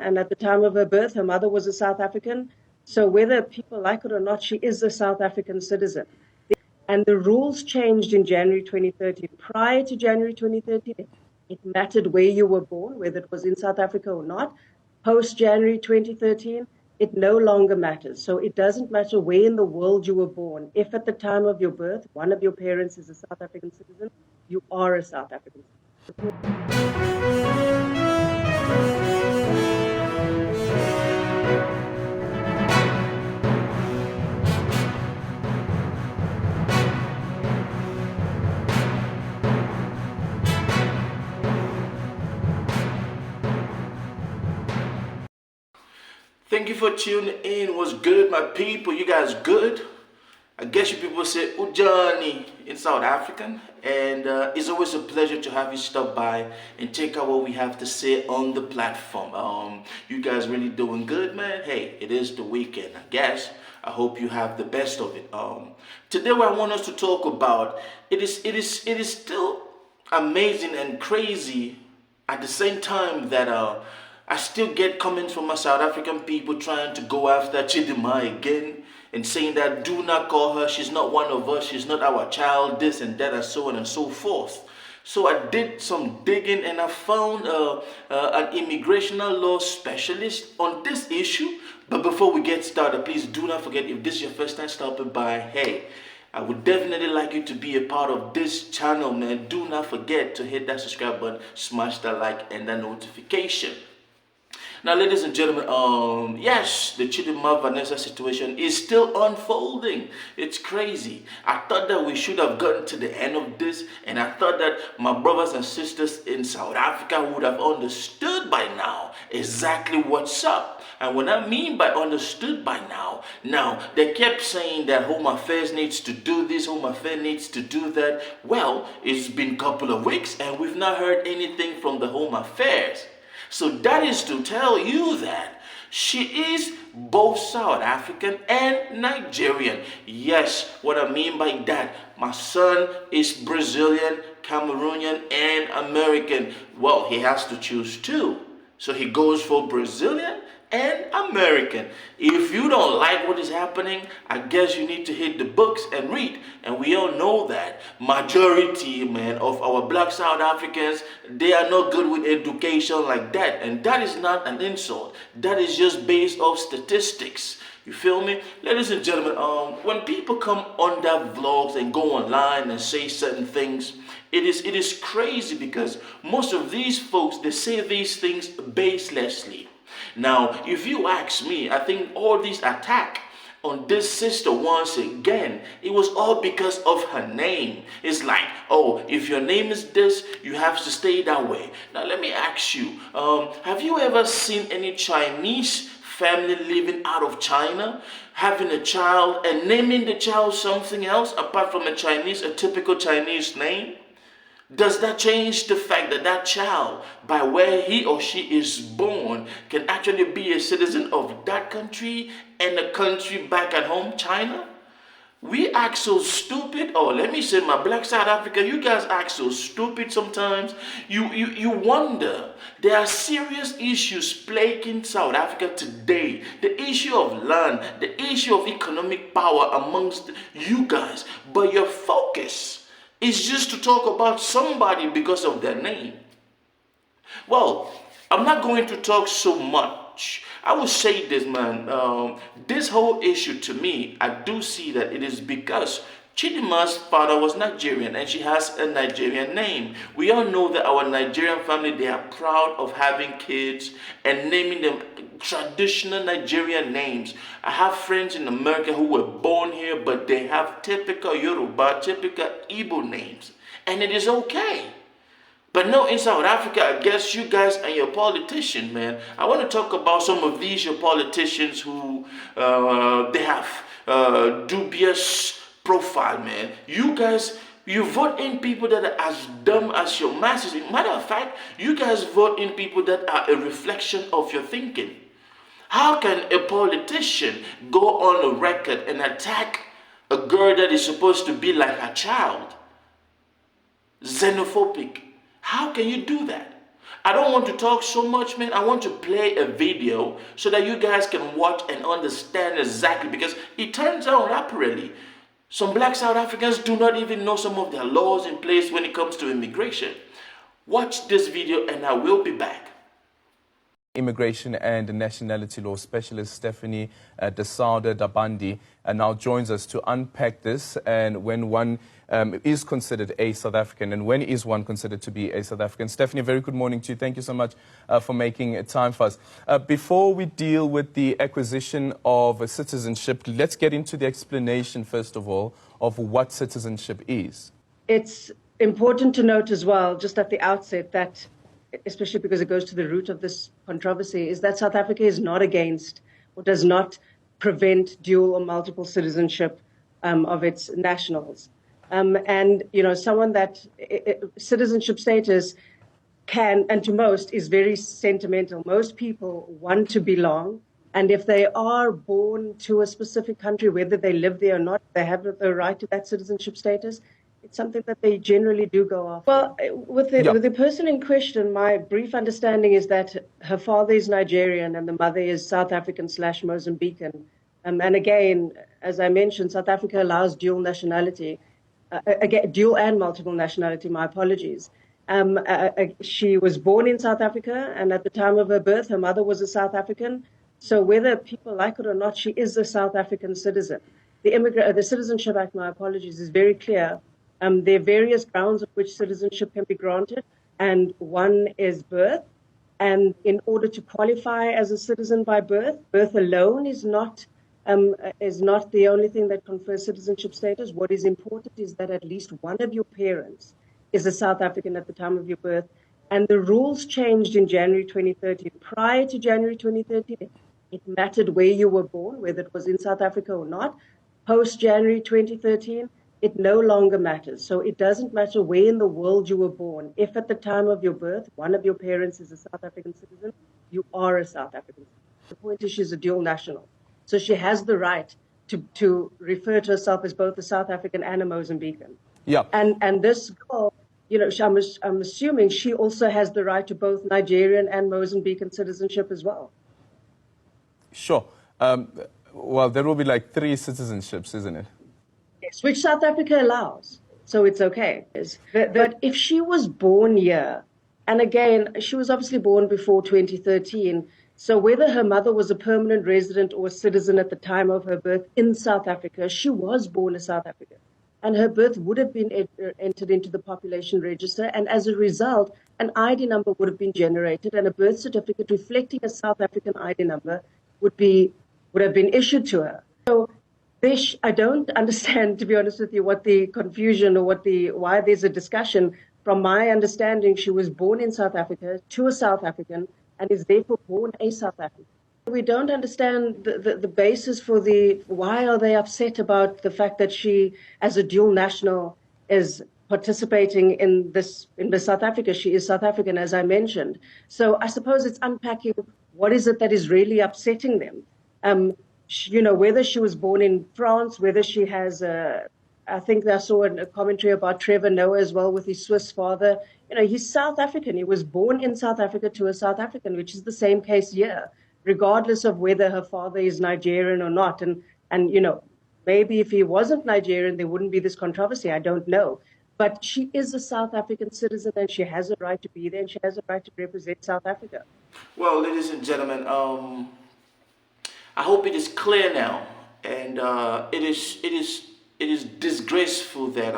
and at the time of her birth, her mother was a South African. So whether people like it or not, she is a South African citizen. And the rules changed in January 2013. Prior to January 2013, it mattered where you were born, whether it was in South Africa or not. Post January 2013, it no longer matters. So it doesn't matter where in the world you were born. If at the time of your birth, one of your parents is a South African citizen, you are a South African citizen. Thank you for tuning in. What's good, my people? You guys good? I guess you people say Ujani in South African. And it's always a pleasure to have you stop by and check out what we have to say on the platform. You guys really doing good, man? Hey, it is the weekend, I guess. I hope you have the best of it. Today what I want us to talk about, it is still amazing and crazy at the same time that I still get comments from my South African people trying to go after Chidimma again and saying that do not call her, she's not one of us, she's not our child, this and that and so on and so forth. So I did some digging and I found an immigration law specialist on this issue. But before we get started, please do not forget, if this is your first time stopping by, hey, I would definitely like you to be a part of this channel, man. Do not forget to hit that subscribe button, smash that like and that notification. Now, ladies and gentlemen, yes, the Chidimma Vanessa situation is still unfolding. It's crazy. I thought that we should have gotten to the end of this, and I thought that my brothers and sisters in South Africa would have understood by now exactly what's up. And what I mean by understood by now, they kept saying that Home Affairs needs to do this, Home Affairs needs to do that. Well, it's been a couple of weeks, and we've not heard anything from the Home Affairs. So that is to tell you that she is both South African and Nigerian. Yes, what I mean by that, my son is Brazilian, Cameroonian, and American. Well, he has to choose two. So he goes for Brazilian and American. If you don't like what is happening, I guess you need to hit the books and read. And we all know that majority, man, of our black South Africans, they are not good with education like that. And that is not an insult. That is just based off statistics. You feel me? Ladies and gentlemen, when people come on that vlogs and go online and say certain things, it is crazy because most of these folks, they say these things baselessly. Now, if you ask me, I think all these attack on this sister once again, it was all because of her name. It's like, oh, if your name is this, you have to stay that way. Now, let me ask you, have you ever seen any Chinese family living out of China, having a child and naming the child something else apart from a typical Chinese name? Does that change the fact that that child, by where he or she is born, can actually be a citizen of that country and a country back at home, China? We act so stupid, or let me say my black South Africa, you guys act so stupid sometimes. You wonder, there are serious issues plaguing South Africa today. The issue of land, the issue of economic power amongst you guys. But your focus is just to talk about somebody because of their name. Well, I'm not going to talk so much. I will say this, man. This whole issue to me, I do see that it is because Chidimma's father was Nigerian and she has a Nigerian name. We all know that our Nigerian family, they are proud of having kids and naming them traditional Nigerian names. I have friends in America who were born here, but they have typical Yoruba, typical Igbo names. And it is okay. But no, in South Africa, I guess you guys and your politicians, man, I want to talk about some of these, your politicians who, they have dubious profile, man. You guys, you vote in people that are as dumb as your masses. Matter of fact, you guys vote in people that are a reflection of your thinking. How can a politician go on a record and attack a girl that is supposed to be like a child? Xenophobic. How can you do that? I don't want to talk so much, man. I want to play a video so that you guys can watch and understand exactly, because it turns out apparently some black South Africans do not even know some of their laws in place when it comes to immigration. Watch this video and I will be back. Immigration and Nationality Law Specialist Stephanie de Sauder Dabandi now joins us to unpack this, and when one is considered a South African, and when is one considered to be a South African. Stephanie, very good morning to you. Thank you so much for making time for us. Before we deal with the acquisition of citizenship, let's get into the explanation, first of all, of what citizenship is. It's important to note as well, just at the outset, that especially because it goes to the root of this controversy, is that South Africa is not against or does not prevent dual or multiple citizenship of its nationals. And, you know, someone that citizenship status can, and to most, is very sentimental. Most people want to belong. And if they are born to a specific country, whether they live there or not, they have the right to that citizenship status. It's something that they generally do go after. Well, with the person in question, my brief understanding is that her father is Nigerian and the mother is South African/Mozambican. And again, as I mentioned, South Africa allows dual nationality, again, dual and multiple nationality, my apologies. She was born in South Africa, and at the time of her birth, her mother was a South African. So whether people like it or not, she is a South African citizen. The Citizenship Act, my apologies, is very clear. There are various grounds on which citizenship can be granted, and one is birth. And in order to qualify as a citizen by birth, birth alone is not the only thing that confers citizenship status. What is important is that at least one of your parents is a South African at the time of your birth. And the rules changed in January 2013. Prior to January 2013, it mattered where you were born, whether it was in South Africa or not. Post January 2013, it no longer matters. So it doesn't matter where in the world you were born. If at the time of your birth, one of your parents is a South African citizen, you are a South African citizen. The point is she's a dual national. So she has the right to refer to herself as both a South African and a Mozambican. Yeah. And this girl, you know, I'm assuming she also has the right to both Nigerian and Mozambican citizenship as well. Sure. Well, there will be like 3 citizenships, isn't it? Yes, which South Africa allows. So it's okay. But if she was born here, and again, she was obviously born before 2013, so whether her mother was a permanent resident or a citizen at the time of her birth in South Africa, she was born a South African. And her birth would have been entered into the population register. And as a result, an ID number would have been generated, and a birth certificate reflecting a South African ID number would have been issued to her. So I don't understand, to be honest with you, what the confusion or why there's a discussion. From my understanding, she was born in South Africa to a South African and is therefore born a South African. We don't understand the basis for why are they upset about the fact that she, as a dual national, is participating in South Africa. She is South African, as I mentioned. So I suppose it's unpacking what is it that is really upsetting them. You know, whether she was born in France, whether she has I think I saw a commentary about Trevor Noah as well with his Swiss father. You know, he's South African. He was born in South Africa to a South African, which is the same case here, regardless of whether her father is Nigerian or not. And you know, maybe if he wasn't Nigerian, there wouldn't be this controversy. I don't know. But she is a South African citizen, and she has a right to be there, and she has a right to represent South Africa. Well, ladies and gentlemen, I hope it is clear now, and it is disgraceful that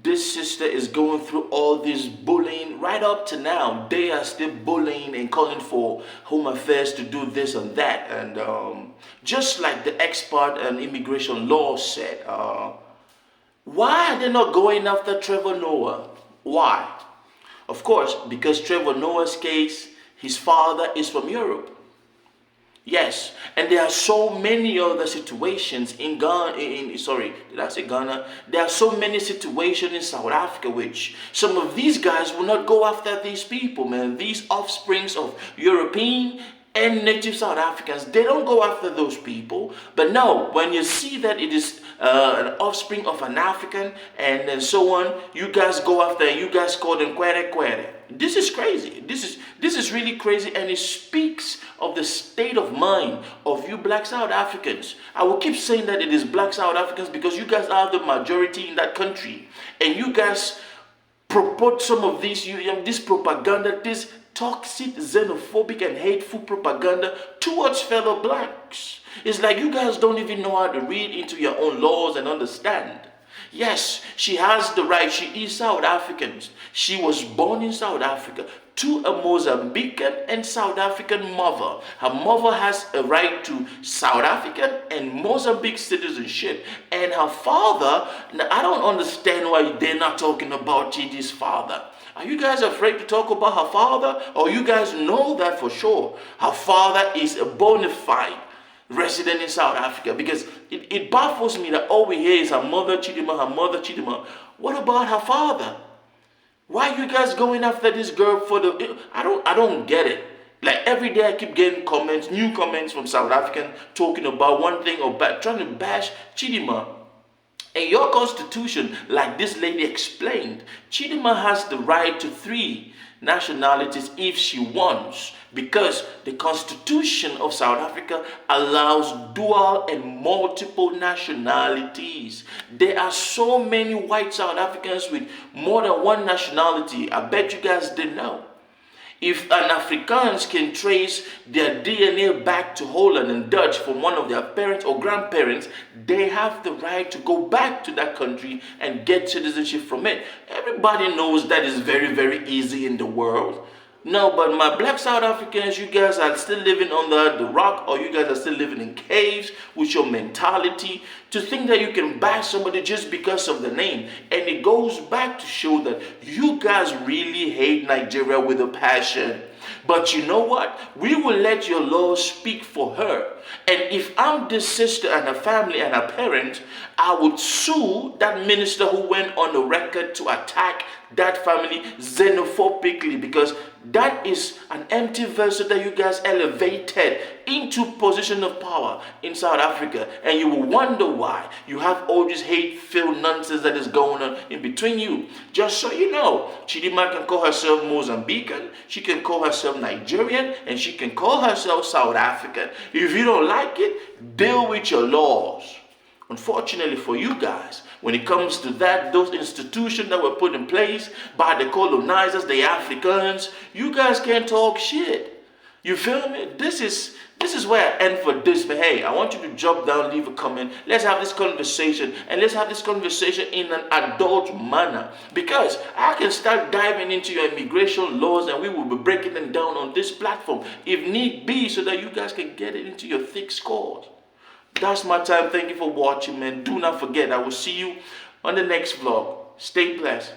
this sister is going through all this bullying right up to now. They are still bullying and calling for Home Affairs to do this and that, and just like the expert on immigration law said, why are they not going after Trevor Noah? Why? Of course, because Trevor Noah's case, his father is from Europe. Yes, and there are so many other situations in Ghana, sorry, did I say Ghana? There are so many situations in South Africa which some of these guys will not go after these people, man. These offsprings of European and native South Africans, they don't go after those people. But no, when you see that it is an offspring of an African and so on, you guys go after and you guys call them kwere kwere. This is crazy. This is really crazy, and it speaks of the state of mind of you black South Africans. I will keep saying that it is black South Africans because you guys are the majority in that country, and you guys purport some of this propaganda, this toxic, xenophobic, and hateful propaganda towards fellow blacks. It's like you guys don't even know how to read into your own laws and understand. Yes, she has the right. She is South African. She was born in South Africa to a Mozambican and South African mother. Her mother has a right to South African and Mozambique citizenship. And her father, I don't understand why they're not talking about Gigi's father. Are you guys afraid to talk about her father? Or you guys know that for sure? Her father is a bona fide resident in South Africa, because it baffles me that all we hear is her mother Chidimma, her mother Chidimma. What about her father? Why are you guys going after this girl for the... I don't get it. Like every day I keep getting comments, new comments from South African talking about one thing or trying to bash Chidimma. In your constitution, like this lady explained, Chidimma has the right to 3 nationalities if she wants, because the Constitution of South Africa allows dual and multiple nationalities. There are so many white South Africans with more than 1 nationality. I bet you guys didn't know. If an Afrikaans can trace their DNA back to Holland and Dutch from one of their parents or grandparents, they have the right to go back to that country and get citizenship from it. Everybody knows that is very, very easy in the world. No, but my black South Africans, you guys are still living under the rock, or you guys are still living in caves with your mentality to think that you can bash somebody just because of the name. And it goes back to show that you guys really hate Nigeria with a passion. But you know what? We will let your laws speak for her. And if I'm this sister and her family and her parents, I would sue that minister who went on the record to attack that family xenophobically, because that is an empty vessel that you guys elevated into position of power in South Africa. And you will wonder why you have all this hate-filled nonsense that is going on in between you. Just so you know, Chidimma can call herself Mozambican, she can call herself Nigerian, and she can call herself South African. If you don't like it, deal with your laws. Unfortunately for you guys, when it comes to that, those institutions that were put in place by the colonizers, the Africans, you guys can't talk shit. You feel me? This is where I end for this. But hey, I want you to drop down, leave a comment. Let's have this conversation, and let's have this conversation in an adult manner, because I can start diving into your immigration laws, and we will be breaking them down on this platform if need be, so that you guys can get it into your thick scores. That's my time. Thank you for watching, man. Do not forget, I will see you on the next vlog. Stay blessed.